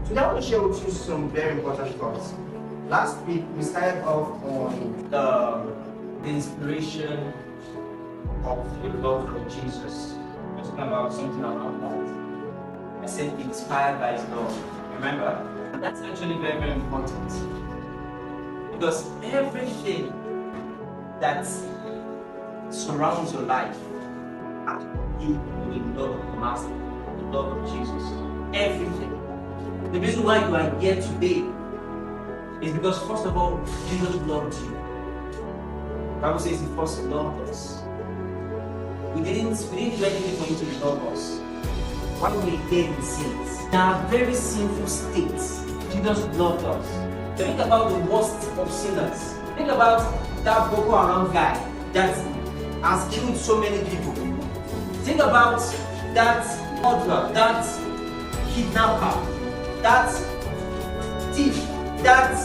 Today I want to share with you some very important thoughts. Last week we started off on the inspiration of the love of Jesus. We're talking about something about that. I said inspired by his love. Remember? And that's actually very, very important. Because everything that surrounds your life has to do with the love of the Master, the love of Jesus. Everything. The reason why you are here today is because, first of all, Jesus loved you. The Bible says he first loved us. We didn't do anything for him to love us. Why we were dead in sins? In our very sinful states, Jesus loved us. Think about the worst of sinners. Think about that Boko Haram guy that has killed so many people. Think about that murderer, that kidnapper, that thief, that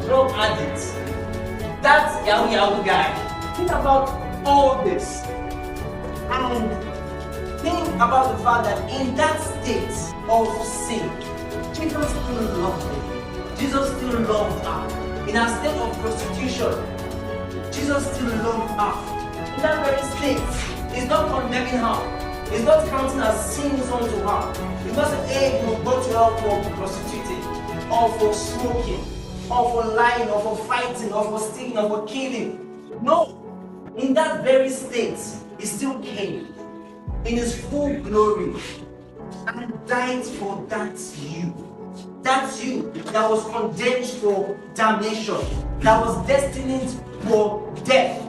drug addict, that Yahoo guy. Think about all this and think about the fact that in that state of sin, Jesus still loved me. Jesus still loved her. In our state of prostitution, Jesus still loved her. In that very state, he's not condemning her. He's not counting her sins onto her. He's not saying, hey, you go to her for prostituting, or for smoking, or for lying, or for fighting, or for stealing, or for killing. No. In that very state, he still came in his full glory and died for that you. That's you that was condemned for damnation, that was destined for death.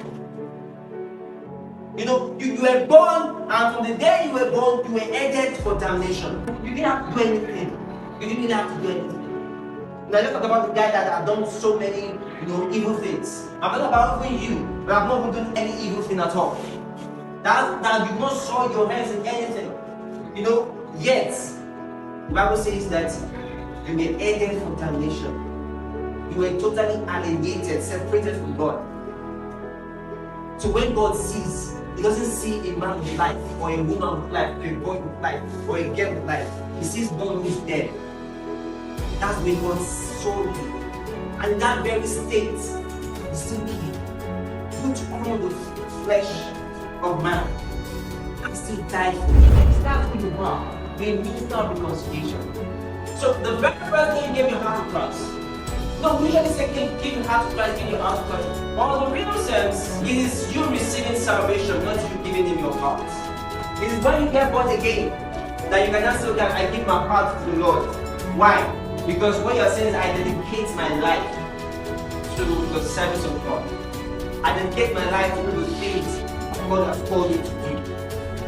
You know, you were born, and from the day you were born, you were headed for damnation. You didn't have to do anything. You didn't have to do anything. Now let's talk about the guy that had done so many, evil things. I'm talking about even you, but I've not even done any evil thing at all. That you've not saw your hands in anything. Yet the Bible says that you were headed for damnation. You were totally alienated, separated from God. So when God sees, he doesn't see a man with life, or a woman with life, or a boy with life, or a girl with life. He sees one who is dead. That's when God saw you. And in that very state, he still came. Put on the flesh of man and still died for you. That's who you are. You're a minister of reconciliation. So the very first thing you gave your heart to Christ. No, we usually say give your heart to Christ, give your heart to Christ. But in the real sense, it is you receiving salvation, not you giving him your heart. It is when you get born again that you can now say, okay, I give my heart to the Lord. Why? Because what you're saying is I dedicate my life to the service of God. I dedicate my life to the things God has called you to do.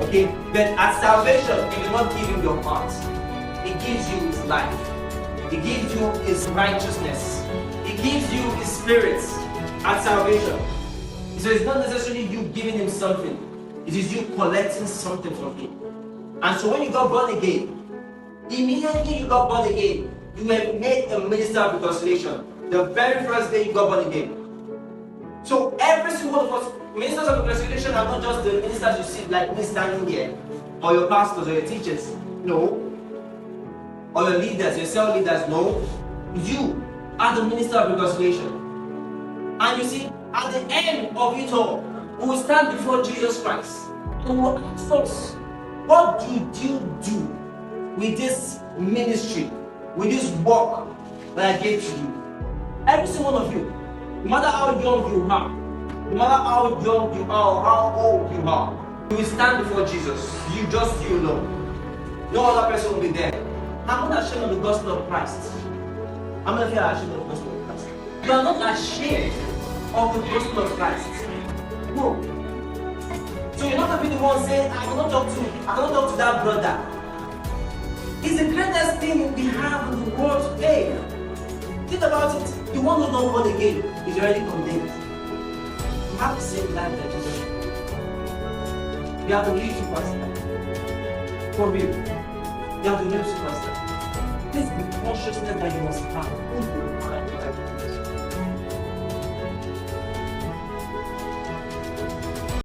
Okay? But at salvation, he will not give you your heart. He gives you his life. He gives you his righteousness. He gives you his spirit at salvation. So it's not necessarily you giving him something. It is you collecting something from him. And so when you got born again, immediately you got born again, you were made a minister of reconciliation. The very first day you got born again. So every single one of us, ministers of reconciliation are not just the ministers you see like me standing here, or your pastors or your teachers. No. Or your leaders, your cell leaders. No. You are the minister of reconciliation. And you see, at the end of it all, we will stand before Jesus Christ and we will ask us, what did you do with this ministry, with this work that I gave to you? Every single one of you, no matter how young you are, no matter how young you are or how old you are, you will stand before Jesus. You alone. No other person will be there. I'm not ashamed of the gospel of Christ. I'm not here ashamed of the gospel of Christ. You are not ashamed of the gospel of Christ. No. So you're not going to be the one saying, I cannot talk to that brother. It's the greatest thing we have in the world today. Think about it. The one who's not born again is already condemned. You have the same life that Jesus had. You have to live superstar. For real. You have to live superstar. This is the consciousness that you must have.